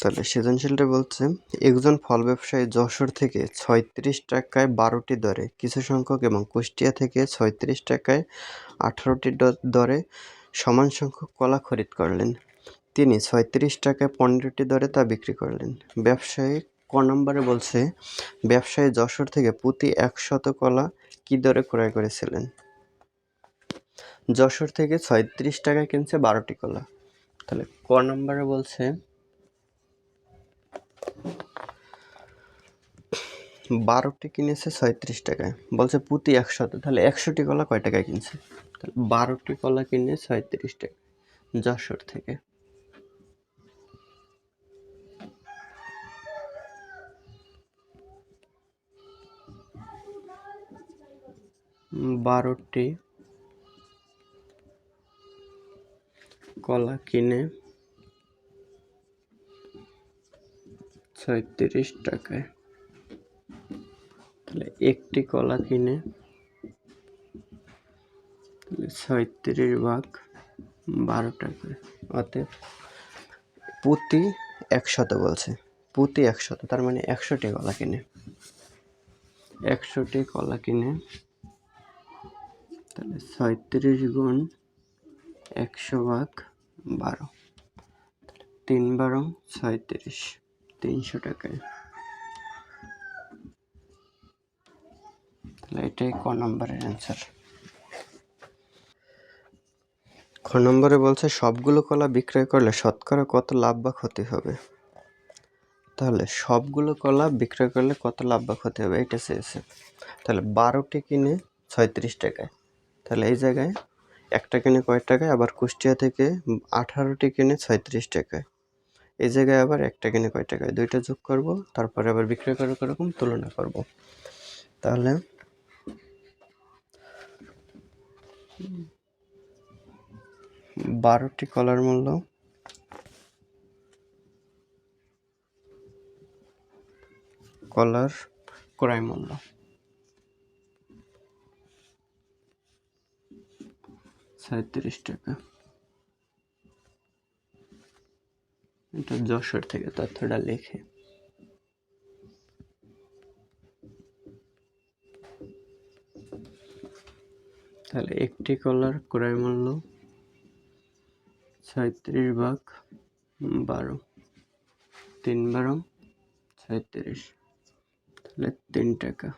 তাহলে সৃজনশীলটা বলছে, একজন ফল ব্যবসায়ী যশোর থেকে ৩৬ টাকায় ১২টি দরে কিছু সংখ্যক এবং কুষ্টিয়া থেকে ৩৬ টাকায় ১৮টি দরে সমান সংখ্যক কলা খরিদ করলেন। তিনি ৩৬ টাকায় ১৫টি দরে তা বিক্রি করলেন। ব্যবসায়ী ক নম্বরে বলছে, ব্যবসায়ী যশোর থেকে প্রতি ১০০ কলা কি দরে ক্রয় করেছিলেন? যশোর থেকে ৩৬ টাকায় কিনছে ১২টি কলা। তাহলে ক নম্বরে বলছে ১২টি কিনেছে ৩৬ টাকায়, বলছে প্রতি ১০০, তাহলে ১০০টি কলা কয় টাকায় কিনছে? তাহলে ১২টি কলা কিনে ৩৬ টাকা যশোর থেকে। ১২টি কলা কিনে ৩৬ টাকায়, তাহলে একটি কলা কিনে ৩৬/১২ টাকায়, অতএব প্রতি ১০০ বলছে, প্রতি ১০০, তার মানে ১০০টি কলা কিনে, ১০০টি কলা কিনে, তাহলে ৩৬ গুণ ১০০/১২, ৩/১২ = ৩০, ৩০০ টাকায়। তাহলে এটাই ক নম্বরের অ্যান্সার। খ নম্বরে বলছে, সবগুলো কলা বিক্রয় করলে শতকরা কত লাভ বা ক্ষতি হবে? তাহলে সবগুলো কলা বিক্রয় করলে কত লাভ বা ক্ষতি হবে এটা চেয়েছে। তাহলে ১২টি কিনে ৩৬ টাকায়, তাহলে এই জায়গায় একটা কিনে কয় টাকায়, আবার কুষ্টিয়া থেকে ১৮টি কিনে ৩৬ টাকায়, এই জায়গায় আবার একটা কিনে কয় টাকায়, দুইটা যোগ করব, তারপরে আবার বিক্রয় করার এরকম তুলনা করব। তাহলে ১২টি কলার মূল্য কলার ক্রয় মূল্য ৩৭ টাকা। এটা যশোর থেকে তথ্যটা লিখে, তাহলে একটি কলার ক্রয় মূল্য ৩৭/১২, ৩/১২ = ৩৭, তাহলে ৩ টাকা।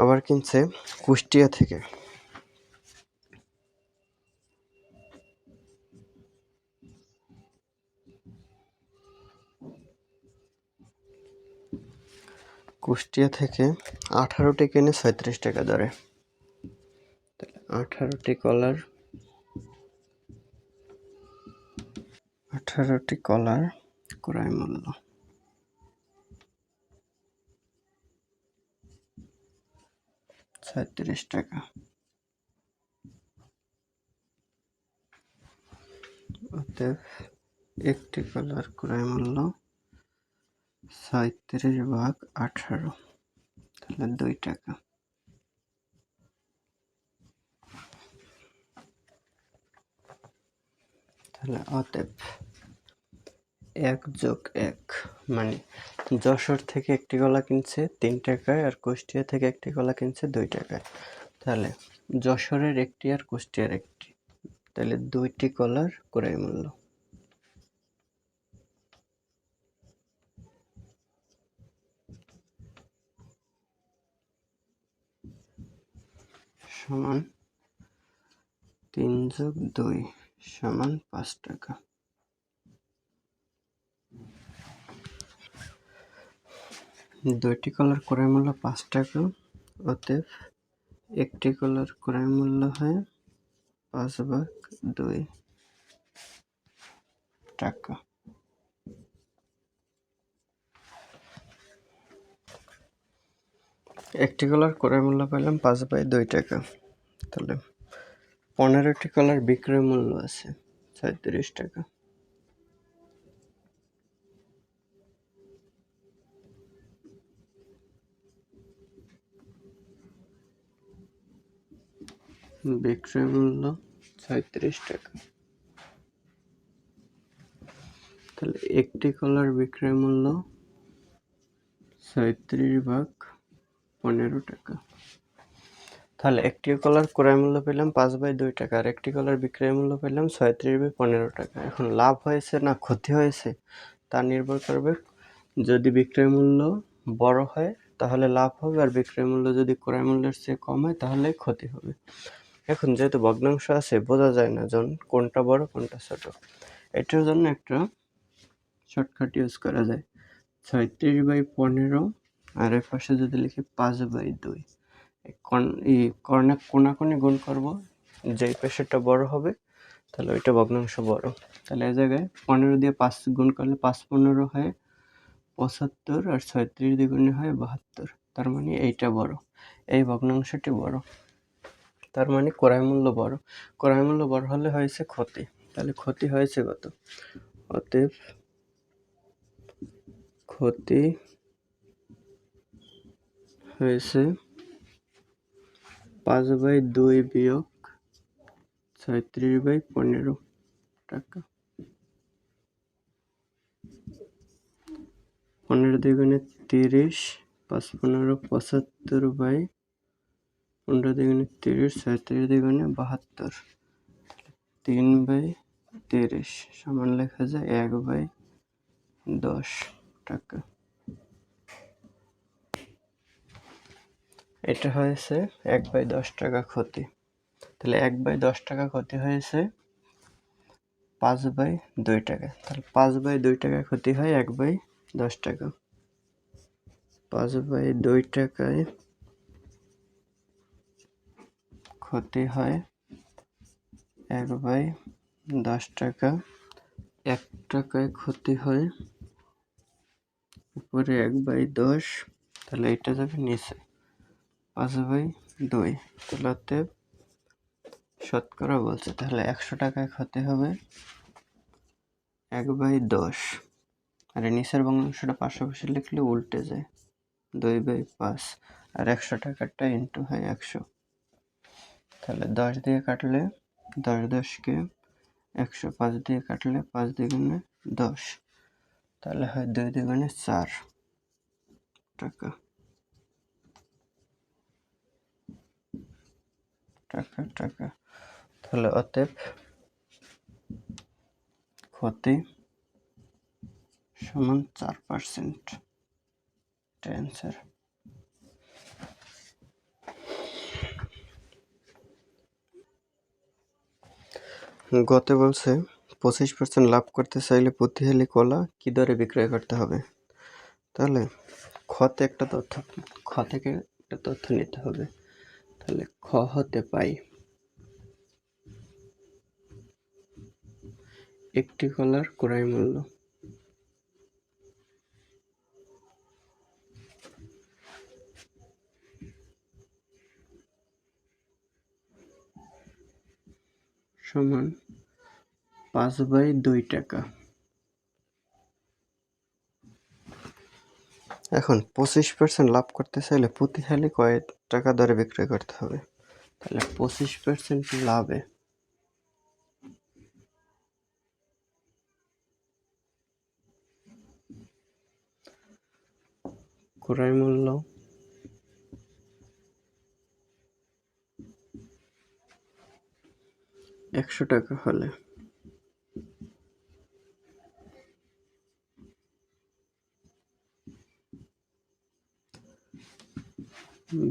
আবার কিনছে কুষ্টিয়া থেকে, কুষ্টিয়া থেকে ১৮টি কিনে ৩৬ টাকা দরে, তাহলে ১৮টি কলার ক্রয় মূল্য ৩৬ টাকা, অতএব একটি কলার ক্রয় মূল্য ৩৬/১৮, তাহলে ২ টাকা। তাহলে অতএব ১+১ মানে যশোর থেকে একটি কলা কিনছে ৩ টাকায়, আর কুষ্টিয়া থেকে একটি কলা কিনছে ২ টাকায়। তাহলে যশোরের একটি আর কুষ্টিয়ার একটি, তাহলে ২টি কলার ক্রয় মূল্য সমান ৩+২ সমান ৫ টাকা। দুইটি কলার ক্রয় মূল্য ৫ টাকা, অতএব একটি কলার ক্রয় মূল্য হয় ৫/২ টাকা। একটি কলার ক্রয় মূল্য পেলাম ৫/২ টাকা, তাহলে ১৫টি কলার বিক্রয় মূল্য আছে ৩৬ টাকা। বিক্রয় মূল্য ৩৬ টাকা। তাহলে একটি কলার বিক্রয় মূল্য 37/15 টাকা। তাহলে একটি কলার ক্রয় মূল্য পেলাম 5/2 টাকা, আর একটি কলার বিক্রয় মূল্য পেলাম 37/15 টাকা। এখন লাভ হয়েছে না ক্ষতি হয়েছে তা নির্ভর করবে, যদি বিক্রয় মূল্য বড় হয় তাহলে লাভ হবে, আর বিক্রয় মূল্য যদি ক্রয় মূল্যের চেয়ে কম হয় তাহলে ক্ষতি হবে। এখন যেহেতু ভগ্নাংশ আছে বোঝা যায় না কোনটা বড় কোনটা ছোট, এটার জন্য একটা শর্টকাট ইউজ করা যায়। 36/15 আর এর পাশে যদি লিখি 5/2, কোনাকুনি গুণ করব, যেই পেশেরটা বড় হবে তাহলে ওইটা ভগ্নাংশ বড়। তাহলে এই জায়গায় 15 দিয়ে 5 গুণ করলে 5×15 হয় 75, আর 36 দ্বিগুণে হয় 72। তার মানে এইটা বড়, এই ভগ্নাংশটি বড়, তার মানে ক্রয় মূল্য বড়। ক্রয় মূল্য বড় হলে হয়েছে ক্ষতি, তাহলে ক্ষতি হয়েছে কত? অতএব ক্ষতি হয়েছে 5/2 বিয়োগ 36/15 টাকা। 15 দ্বিগুণে 30, 5×15 75/15 দ্বিগুণে 30, 36 দ্বিগুণে 72, 3/30 সমান লেখা যায় 1/10 টাকা। এটা হয়েছে 1/10 টাকা ক্ষতি। তাহলে 1/10 টাকা ক্ষতি হয়েছে 5/2 টাকা। তাহলে 5/2 টাকা ক্ষতি হয় 1/10 টাকা। 5/2 টাকায় ক্ষতি হয় 1/10 টাকা। 1 টাকায় ক্ষতি হয় উপরে 1/10, তাহলে এটা যাবে নিচে 5/2। তাহলে অতএব শতকরা বলছে, তাহলে 100 টাকায় ক্ষতি হবে 1/10, আর নিচের ভগ্নাংশটা পাশাপাশি লিখলে উল্টে যায় 2/5, আর 100 টাকারটা ইন্টু হয় 100। তাহলে 10 দিয়ে কাটলে 10 10কে 100, 5 দিয়ে কাটলে 5 দ্বিগুণে 10, তাহলে হয় 2 দ্বিগুণে 4 টাকা। টাকা টাকা তাহলে অতএব ক্ষতি সমান 4%। এটা অ্যান্সার। গতে বলছে 25% লাভ করতে চাইলে প্রতি হালি কলা কি দরে বিক্রয় করতে হবে। তাহলে খ থেকে একটা তথ্য নিতে হবে। তাহলে খ হতে পাই একটি কলার ক্রয় মূল্য, সমান 5/2 টাকা। এখন 25% লাভ করতে চাইলে প্রতি হালি কয় টাকা দরে বিক্রয় করতে হবে। তাহলে 25% লাভে ক্রয় মূল্য টাকা হলে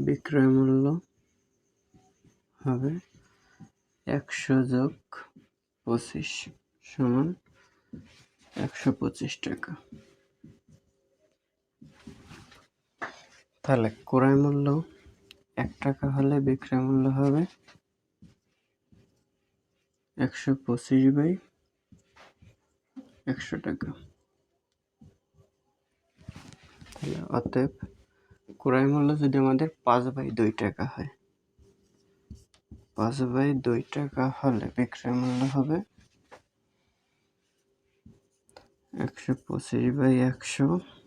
বিক্রয় মূল্য হবে 100 যোগ 25 সমান 125 টাকা। তাহলে ক্রয় মূল্য 1 টাকা হলে বিক্রয় মূল্য হবে 125/100 টাকা। তাহলে অতএব ক্রয় মূল্য যদি আমাদের 5/2 টাকা হয়, 5/2 টাকা হলে বিক্রয় মূল্য হবে 125/100,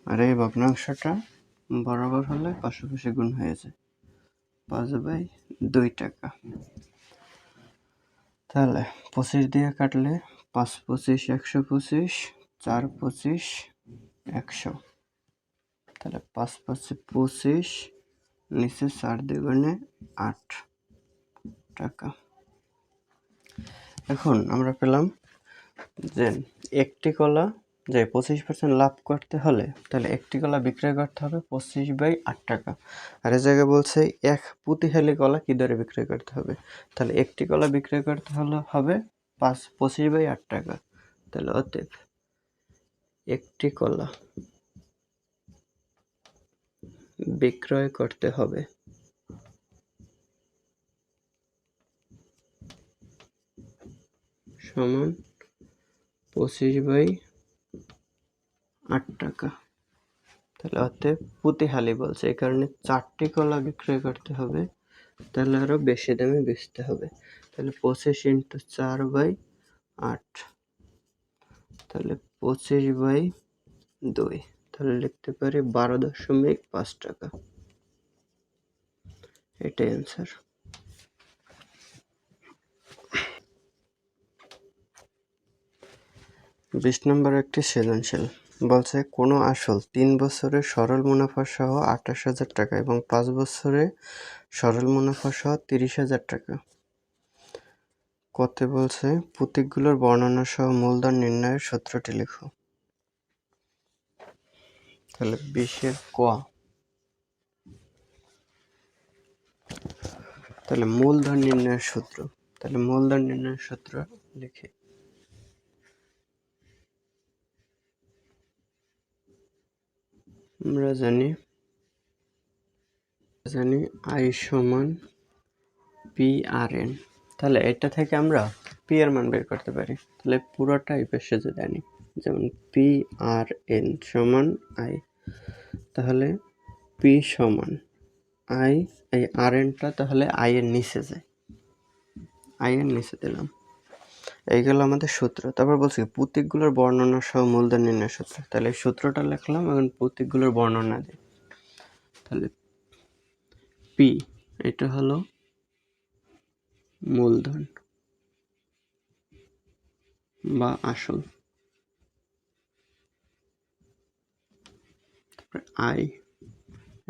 আর এই ভগ্নাংশটা বরাবর হলে পাশাপাশি গুণ হয়ে যায় 5/2 টাকা। তাহলে 25 দিয়ে কাটলে 5×25 125, 4 25 100, তাহলে 5 5 25, নিচে 4 2 8 টাকা। এখন আমরা পেলাম যে একটি কলা যে 25% লাভ করতে হলে তাহলে একটি কলা বিক্রয় করতে হবে 25/8 টাকা। আর এই জায়গায় বলছে এক পুঁতিহালি কলা কি দরে বিক্রয় করতে হবে, তাহলে একটি কলা বিক্রয় করতে হলে হবে 25/8 টাকা। তাহলে অতএব একটি কলা বিক্রয় করতে হবে সমান 25/8 টাকা। তাহলে অতএব পুঁতিহালি বলছে এই কারণে 4টি কলা বিক্রয় করতে হবে, তাহলে আরো বেশি দামে বেচতে হবে। তাহলে 25 × 4/8, তাহলে 25/2, তাহলে লিখতে পারি 12.5 টাকা। এটাই অ্যান্সার। বিশ নম্বর একটি সৃজনশীল বলছে কোনো আসল 3 বছরের সরল মুনাফা সহ 28,000 টাকা এবং 5 বছরে সরল মুনাফা সহ 30,000 টাকা। কত বলছে প্রতীকগুলোর বর্ণনা সহ মূলধন নির্ণয়ের সূত্রটি লিখো। তাহলে 20-এর ক, তাহলে মূলধন নির্ণয়ের সূত্র, তাহলে মূলধন নির্ণয়ের সূত্র লিখি। আমরা জানি আই সমান PRN, তাহলে এটা থেকে আমরা পি এর মান বের করতে পারি। তাহলে পুরোটা এই পাশে যদি আনি, যেমন PRN সমান আই, তাহলে পি সমান আই, এই RNটা তাহলে আই এর নিচে যায়, আই এর নিচে দিলাম। এই গেল আমাদের সূত্র। তারপর বলছি প্রতীকগুলোর বর্ণনা সহ মূলধন নির্ণয়ের সূত্র, তাহলে এই সূত্রটা লিখলাম, এখন প্রতীকগুলোর বর্ণনা দিই। তাহলে পি এটা হলো মূলধন বা আসল, আই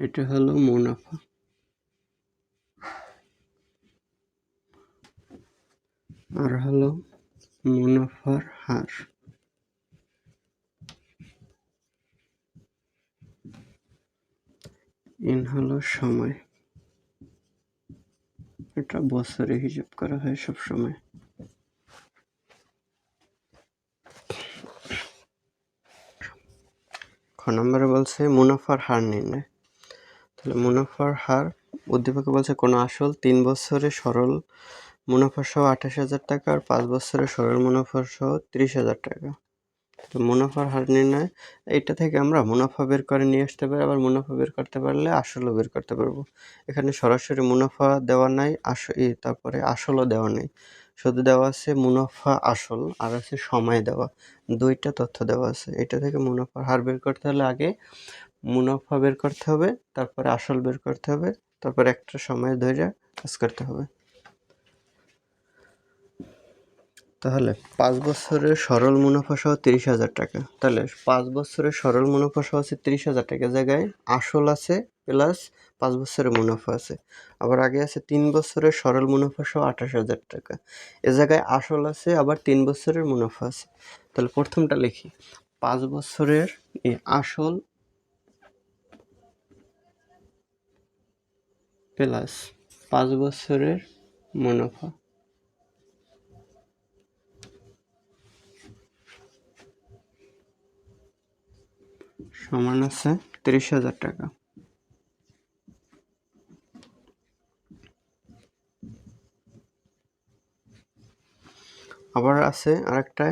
এটা হলো মুনাফা, আর হলো মুনাফার হার, এন হলো সময়, এটা বছরে হিসাব করা হয় সব সময়। খ নম্বরে বলছে মুনাফার হার নির্ণয়। তাহলে মুনাফার হার উদ্দীপকে বলছে কোনো আসল 3 বছরে সরল মুনাফা সহ 28,000 টাকা আর 5 বছরে সরল মুনাফা সহ 30,000 টাকা। তো মুনাফার হার নির্ণয়, এইটা থেকে আমরা মুনাফা বের করে নিয়ে আসতে পারি, আবার মুনাফা বের করতে পারলে আসলও বের করতে পারবো। এখানে সরাসরি মুনাফা দেওয়া নাই, তারপরে আসলও দেওয়া নেই, শুধু দেওয়া আছে মুনাফা আসল আর আছে সময় দেওয়া, দুইটা তথ্য দেওয়া আছে। এটা থেকে মুনাফার হার বের করতে হলে আগে মুনাফা বের করতে হবে, তারপরে আসল বের করতে হবে, তারপর একটা সময় ধরে কাজ করতে হবে। তাহলে 5 বছরের সরল মুনাফা সহ 30,000 টাকা, তাহলে 5 বছরের সরল মুনাফা সহ আছে 30,000 টাকা, জায়গায় আসল আছে প্লাস 5 বছরের মুনাফা আছে। আবার আগে আছে 3 বছরের সরল মুনাফা সহ 28,000 টাকা, এ জায়গায় আসল আছে আবার 3 বছরের মুনাফা আছে। তাহলে প্রথমটা লিখি, 5 বছরের আসল প্লাস 5 বছরের মুনাফা সমান আছে 30,000 টাকা। আবার আছে আরেকটা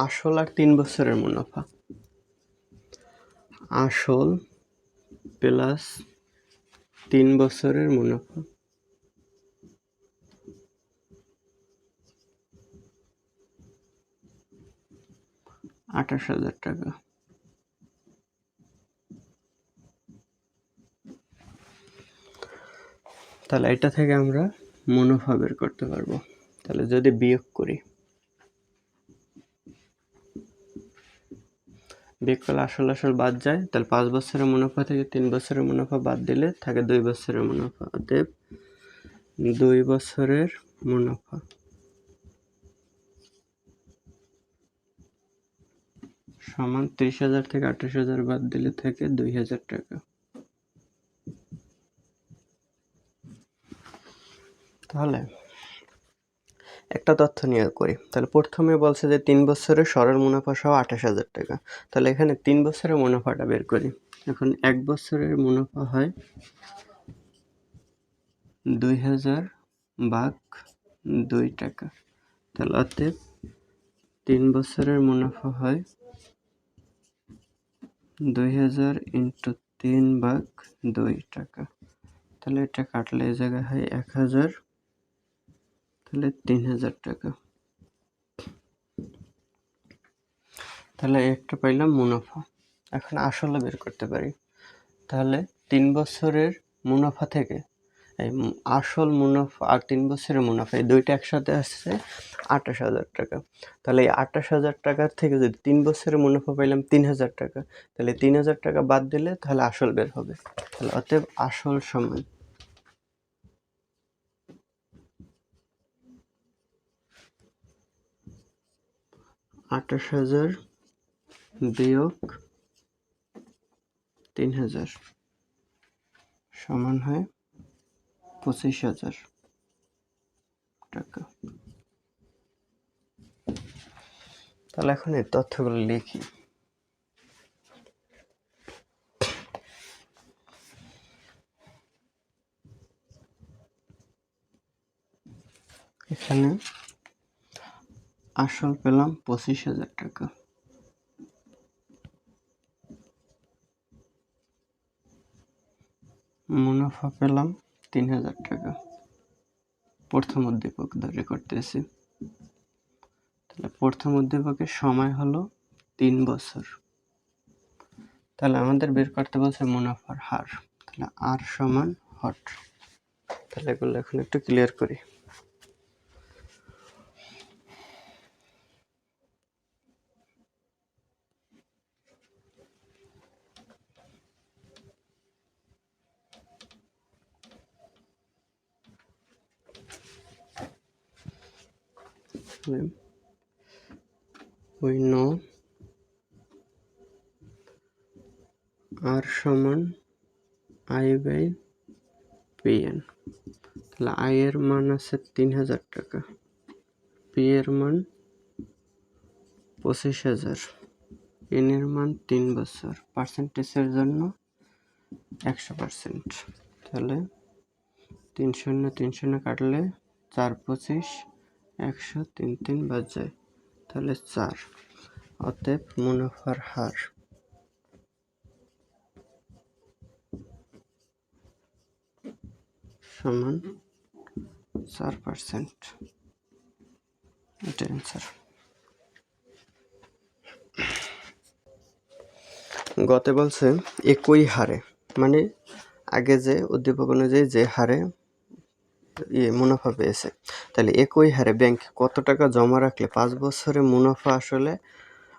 আসল আর 3 বছরের মুনাফা, আসল প্লাস 3 বছরের মুনাফা, 28,000 টাকা। তাহলে এটা থেকে আমরা মুনাফা বের করতে পারবো। তাহলে যদি বিয়োগ করি, বিয়োগ করলে আসল বাদ যায়, তাহলে 5 বছরের মুনাফা থেকে 3 বছরের মুনাফা বাদ দিলে থাকে 2 বছরের মুনাফা। অতএব 2 বছরের মুনাফা সমান 30,000 থেকে 28,000 বাদ দিলে থাকে 2,000 টাকা। তাহলে একটা তথ্য নিয়ে করি। তাহলে প্রথমে বলছে যে 3 বছরের সরল মুনাফা সহ 28,000 টাকা। তাহলে এখানে 3 বছরের মুনাফাটা বের করি। এখন 1 বছরের মুনাফা হয় 2,000 ভাগ 2 টাকা। তাহলে অতএব 3 বছরের মুনাফা হয় 2,000 ইন্টু 3 ভাগ 2 টাকা। তাহলে এটা কাটলে এই জায়গায় হয় 1,000, তাহলে 3,000 টাকা। তাহলে একটা পাইলাম মুনাফা। এখন আসলে বের করতে পারি। তাহলে 3 বছরের মুনাফা থেকে এই আসল মুনাফা আর 3 বছরের মুনাফা এই দুইটা একসাথে আসছে 28,000 টাকা। তাহলে এই 28,000 টাকার থেকে যদি 3 বছরের মুনাফা পাইলাম 3,000 টাকা, তাহলে 3,000 টাকা বাদ দিলে তাহলে আসল বের হবে। তাহলে অতএব আসল সমান 28,000 বিয়োগ 3,000 সমান হয় 25,000 টাকা। তাহলে এখন এই তথ্যগুলো লিখি। এখানে আসল পেলাম 25,000 টাকা, মুনাফা পেলাম 3,000 টাকা। প্রথম উদ্দীপক ধরে করতেছি। তাহলে প্রথম উদ্দীপকের সময় হলো 3 বছর। তাহলে আমাদের বের করতে বলছে মুনাফার হার। তাহলে আর সমান হট। তাহলে এগুলো এখন একটু ক্লিয়ার করি। We know R সমান I বাই PN। তাহলে I এর মান আছে 3,000 টাকা, P এর মান 25,000, N এর মান 3 বছর, পার্সেন্টেজের জন্য 100%। তাহলে 3 শূন্য 3 শূন্য কাটলে 4 25 100 3 3 বাদ যায়, তাহলে 4। অতএব মুনাফার হার সমান 4%। এটা অ্যান্সার। গতে বলছে একই হারে, মানে আগে যে উদ্দীপক অনুযায়ী যে হারে মুনাফা পেয়েছে, তাহলে একই হারে ব্যাংক কত টাকা জমা রাখলে 5 বছরে মুনাফা আসলে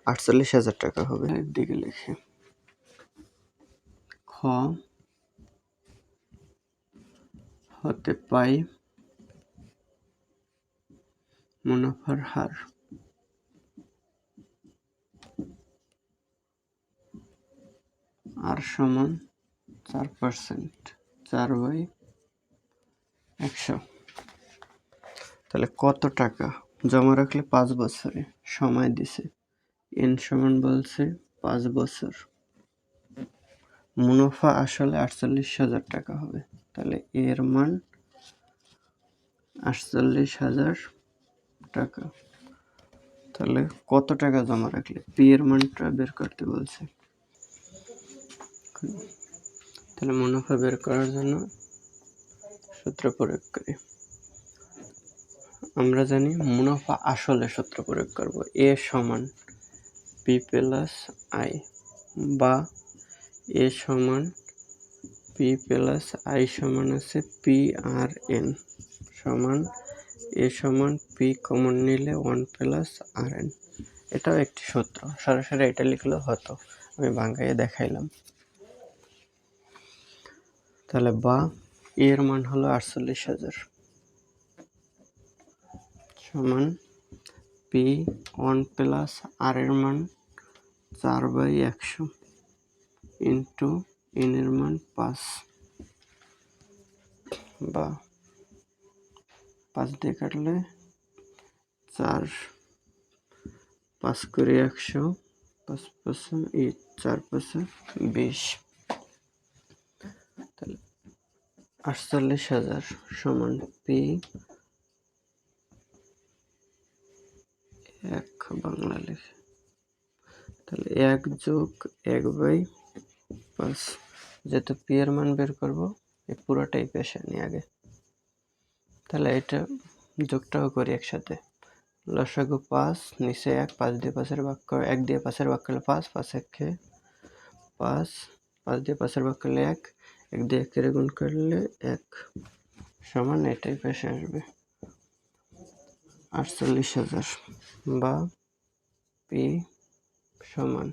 48,000 টাকা হবে। এর দিকে লিখে খ হতে পাই মুনাফার হার আর সমান 4%, 4/100। তাহলে কত টাকা জমা রাখলে 5 বছরে সময় দিছে, এন সমান বলছে 5 বছর, মুনাফা আসলে 48,000 টাকা হবে। তাহলে এর মান 48,000 টাকা। তাহলে কত টাকা জমা রাখলে পি এর মানটা বের করতে বলছে। তাহলে মুনাফা বের করার জন্য সূত্র প্রয়োগ করি। আমরা জানি মুনাফা আসলে সূত্র প্রয়োগ করব, এ সমান পি প্লাস আই, বা এ সমান পি প্লাস আই সমান আছে পি আর এন, সমান এ সমান পি কমন নিলে 1 প্লাস আর এন। এটাও একটি সূত্র, সরাসরি এটা লিখলেও হতো, আমি ভাঙাইয়ে দেখাইলাম। তাহলে বা এর মান হলো 48,000 সমান পি 1 প্লাস আর এর মান 4/100 ইন্টু এন এর মান 5, বা 5 দিয়ে কাটলে 4, 5 করে 100, 5 5 4 5 20। তাহলে 48,000 সমান পি 1 বাংলা লিখে, তাহলে 1 যোগ 1/5, যেহেতু পি এর মান বের করবো এই পুরোটাই পেশে নি আগে। তাহলে এটা যোগটাও করি একসাথে, লসাগু 5, নিচে 1, 5 দিয়ে 5 এর ভাগ করে 1 দিয়ে 5 এর ভাগ করলে 5, 5 1 5, 5 দিয়ে 5 এর ভাগ করলে 1, 1 দিয়ে 1 এর গুণ করলে 1 সমান এটাই পেশে আসবে 48,000, বা পি সমান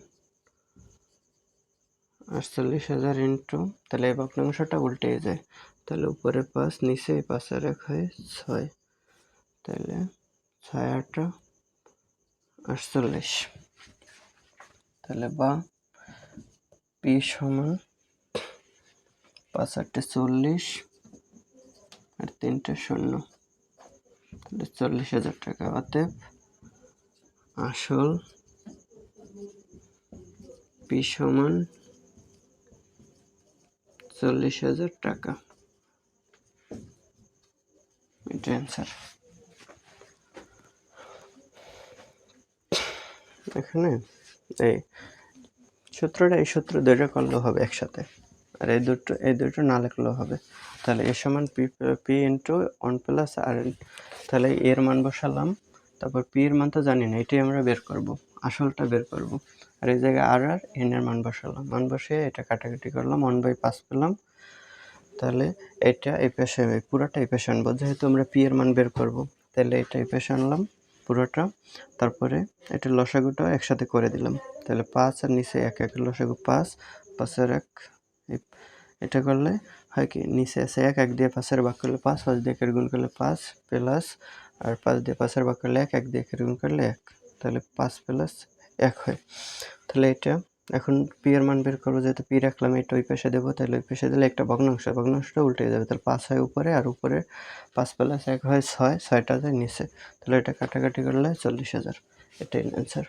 48,000 ইন্টু, তাহলে এই ভগ্নাংশটা উল্টে যায়, তাহলে উপরে 5, নিচে 5 আর 1 হয় 6, তাহলে 6 8 48। তাহলে বা পি সমান 5 8 40 আর 3 শূন্য, তাহলে 40,000 টাকা। অতএব আসল পি সমান 40,000 টাকা, এটা অ্যান্সার। এখানে এই সূত্র দুইটা করলেও হবে একসাথে, আর এই দুটো না লিখলেও হবে। তাহলে এ সমান পি ইন্টু 1 প্লাস আর, তাহলে এর মান বসালাম, তারপর পি এর মান তো জানি না, এটাই আমরা বের করব, আসলটা বের করব। আর এই জায়গায় আর এন এর মান বসালাম, মান বসিয়ে এটা কাটাকাটি করলাম, 1/5 পেলাম। তাহলে এটা এই পাশে, পুরোটা এই পাশে আনবো, যেহেতু আমরা পি এর মান বের করব, তাহলে এটা এই পাশে আনলাম পুরোটা। তারপরে এটা লসাগুটা একসাথে করে দিলাম, তাহলে 5 আর নিচে 1, 1 লসাগু 5, 5 আর 1, এটা করলে হয় কি, নিচে আছে 1, 1 দিয়ে 5 এর ভাগ করলে 5, 5 দিয়ে 1 এর গুণ করলে 5 প্লাস, আর 5 দিয়ে 5 এর ভাগ করলে 1, 1 দিয়ে 1 এর গুণ করলে 1, তাহলে 5 প্লাস 1 হয়। তাহলে এটা এখন পি এর মান বের করবো, যেহেতু পি রাখলাম, এটা ওই পাশে দেবো, তাহলে ওই পাশে দিলে একটা ভগ্নাংশটা উল্টে যাবে, তাহলে 5 হয় উপরে, আর উপরে 5 প্লাস 1 হয় 6, 6টা যায় নিচে, তাহলে এটা কাটাকাটি করলে 40,000, এটাই অ্যান্সার।